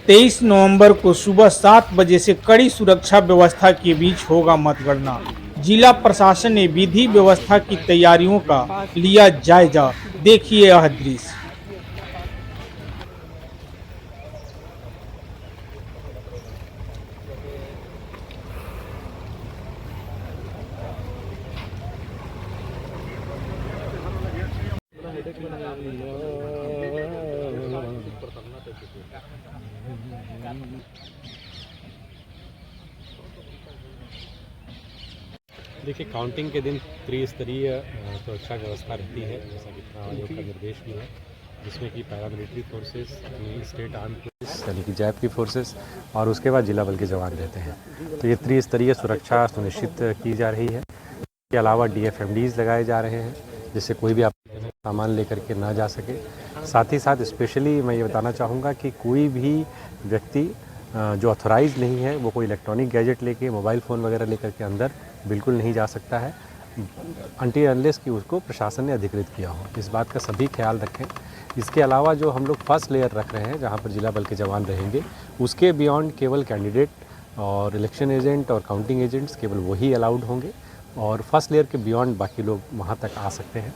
23 नवंबर को सुबह 7 बजे से कड़ी सुरक्षा व्यवस्था के बीच होगा मतगणना। जिला प्रशासन ने विधि व्यवस्था की तैयारियों का लिया जायजा। देखिए यह दृश्य। देखिए, काउंटिंग के दिन त्रिस्तरीय सुरक्षा व्यवस्था रहती है, जैसा कि चुनाव आयोग का निर्देश भी है, जिसमें कि paramilitary forces, state arm police यानी कि जैप की फोर्सेस और उसके बाद जिला बल के जवान रहते हैं। तो ये त्रिस्तरीय सुरक्षा सुनिश्चित की जा रही है। इसके अलावा DFMDs लगाए जा रहे हैं, जिससे कोई भी सामान लेकर के ना जा सके। साथ ही साथ स्पेशली मैं ये बताना चाहूँगा कि कोई भी व्यक्ति जो ऑथोराइज नहीं है वो कोई इलेक्ट्रॉनिक गैजेट लेके, मोबाइल फ़ोन वगैरह लेकर के अंदर बिल्कुल नहीं जा सकता है, अनटिल अनलेस कि उसको प्रशासन ने अधिकृत किया हो। इस बात का सभी ख्याल रखें। इसके अलावा जो हम लोग फर्स्ट लेयर रख रहे हैं, जहाँ पर जिला बल के जवान रहेंगे, उसके बियॉन्ड केवल कैंडिडेट और इलेक्शन एजेंट और काउंटिंग एजेंट्स केवल वही अलाउड होंगे, और फर्स्ट लेयर के बियॉन्ड बाकी लोग वहाँ तक आ सकते हैं।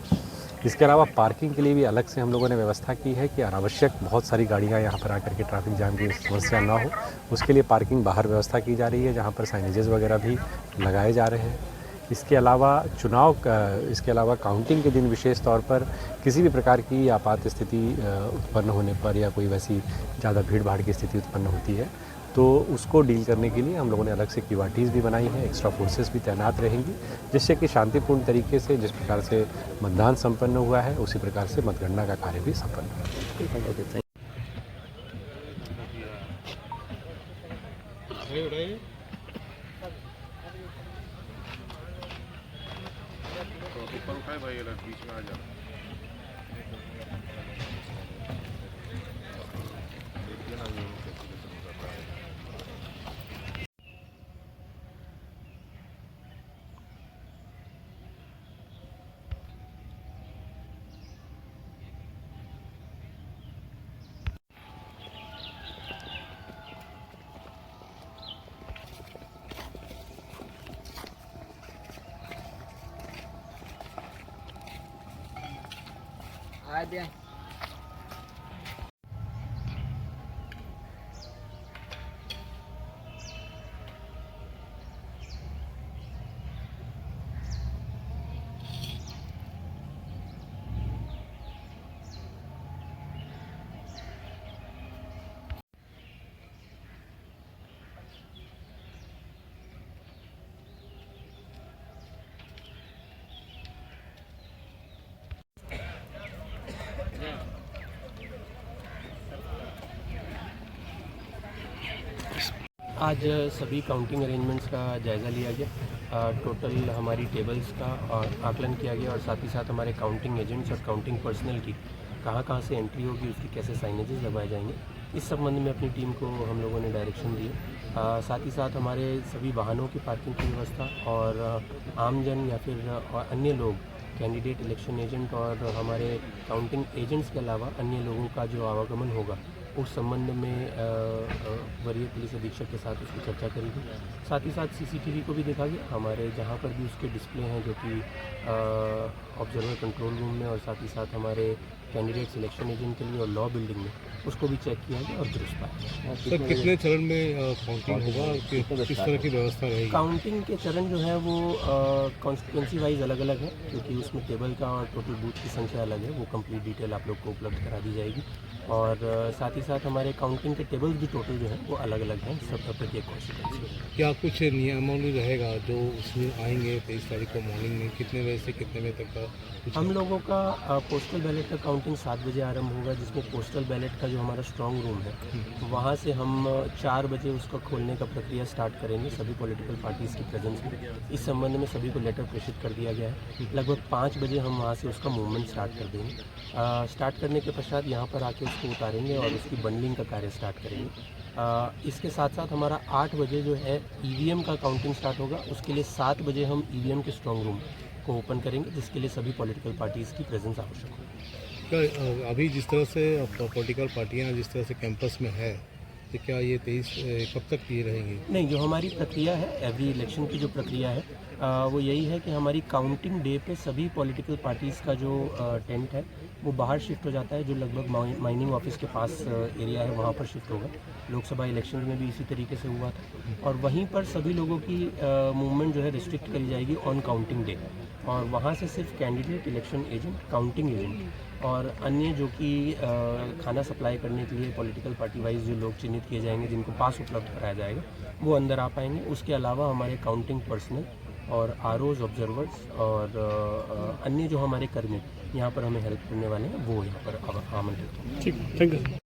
इसके अलावा पार्किंग के लिए भी अलग से हम लोगों ने व्यवस्था की है कि अनावश्यक बहुत सारी गाड़ियाँ यहाँ पर आकर के ट्रैफिक जाम की समस्या ना हो, उसके लिए पार्किंग बाहर व्यवस्था की जा रही है, जहाँ पर साइनेजेस वगैरह भी लगाए जा रहे हैं। इसके अलावा काउंटिंग के दिन विशेष तौर पर किसी भी प्रकार की आपात स्थिति उत्पन्न होने पर या कोई वैसी ज़्यादा भीड़ भाड़ की स्थिति उत्पन्न होती है, तो उसको डील करने के लिए हम लोगों ने अलग से क्यूआरटीज़ भी बनाई हैं, एक्स्ट्रा फोर्सेस भी तैनात रहेंगी, जिससे कि शांतिपूर्ण तरीके से जिस प्रकार से मतदान संपन्न हुआ है उसी प्रकार से मतगणना का कार्य भी संपन्न हुआ। ऊपर उठाए भाई, बीच में आ जा। देखिए ना ये कैसे कर रहा है। आज सभी काउंटिंग अरेंजमेंट्स का जायज़ा लिया गया। टोटल हमारी टेबल्स का आकलन किया गया, और साथ ही साथ हमारे काउंटिंग एजेंट्स और काउंटिंग पर्सनल की कहाँ से एंट्री होगी, उसकी कैसे साइनेजेस लगवाए जाएंगे, इस संबंध में अपनी टीम को हम लोगों ने डायरेक्शन दिए। साथ ही साथ हमारे सभी वाहनों की पार्किंग की व्यवस्था, और आमजन या फिर अन्य लोग, कैंडिडेट, इलेक्शन एजेंट और हमारे काउंटिंग एजेंट्स के अलावा अन्य लोगों का जो आवागमन होगा, उस संबंध में वरीय पुलिस अधीक्षक के साथ उसकी चर्चा करी गई। साथ ही साथ CCTV को भी देखा गया, हमारे जहाँ पर भी उसके डिस्प्ले हैं, जो कि ऑब्जर्वर कंट्रोल रूम में और साथ ही साथ हमारे कैंडिडेट इलेक्शन एजेंट के लिए और लॉ बिल्डिंग में, उसको भी चेक किया गया और दुरुस्त पाया। सर, कितने चरण में काउंटिंग होगा और किस तरह की व्यवस्था रहेगी? काउंटिंग के चरण जो है वो कॉन्स्टिट्यूंसी वाइज अलग अलग है, क्योंकि उसमें टेबल का और टोटल बूथ की संख्या अलग है। वो कंप्लीट डिटेल आप लोग को उपलब्ध करा दी जाएगी, और साथ ही साथ हमारे काउंटिंग के टेबल्स भी टोटल जो है वो अलग अलग हैं सब प्रत्येक कॉन्स्टिट्यूंसी। क्या कुछ नियमावली रहेगा जो उसमें आएंगे 23 तारीख को मॉर्निंग में, कितने बजे से कितने बजे तक का कुछ? हम लोगों का पोस्टल बैलेट का काउंटिंग 7 बजे आरंभ होगा, जिसमें पोस्टल बैलेट का जो हमारा स्ट्रॉन्ग रूम है, वहाँ से हम 4 बजे उसको खोलने का प्रक्रिया स्टार्ट करेंगे सभी पॉलिटिकल पार्टीज़ की प्रेजेंस में। इस संबंध में सभी को लेटर प्रेषित कर दिया गया है। लगभग 5 बजे हम वहाँ से उसका मूवमेंट स्टार्ट कर देंगे। स्टार्ट करने के पश्चात यहाँ पर आके उसको उतारेंगे और उसकी बंडलिंग का कार्य स्टार्ट करेंगे। इसके साथ साथ हमारा 8 बजे जो है EVM का काउंटिंग स्टार्ट होगा। उसके लिए 7 बजे हम EVM के स्ट्रॉन्ग रूम को ओपन करेंगे, जिसके लिए सभी पॉलिटिकल पार्टीज़ की प्रेजेंस आवश्यक होगी। क्या अभी जिस तरह से पॉलिटिकल पार्टियां जिस तरह से कैंपस में है, तो क्या ये 23 कब तक ये रहेंगे? नहीं, जो हमारी प्रक्रिया है एवरी इलेक्शन की जो प्रक्रिया है वो यही है कि हमारी काउंटिंग डे पे सभी पॉलिटिकल पार्टीज़ का जो टेंट है वो बाहर शिफ्ट हो जाता है, जो लगभग माइनिंग ऑफिस के पास एरिया है वहाँ पर शिफ्ट होगा। लोकसभा इलेक्शन में भी इसी तरीके से हुआ था और वहीं पर सभी लोगों की मूवमेंट जो है रिस्ट्रिक्ट करी जाएगी ऑन काउंटिंग डे और वहाँ से सिर्फ candidate, election agent, counting agent और अन्य जो कि खाना सप्लाई करने के लिए पॉलिटिकल पार्टी वाइज जो लोग चिन्हित किए जाएंगे जिनको पास उपलब्ध कराया जाएगा वो अंदर आ पाएंगे। उसके अलावा हमारे काउंटिंग पर्सनल और आरओज, ऑब्जर्वर्स और अन्य जो हमारे कर्मी यहाँ पर हमें हेल्प करने वाले हैं वो यहाँ पर आमंत्रित होंगे। ठीक, थैंक यू।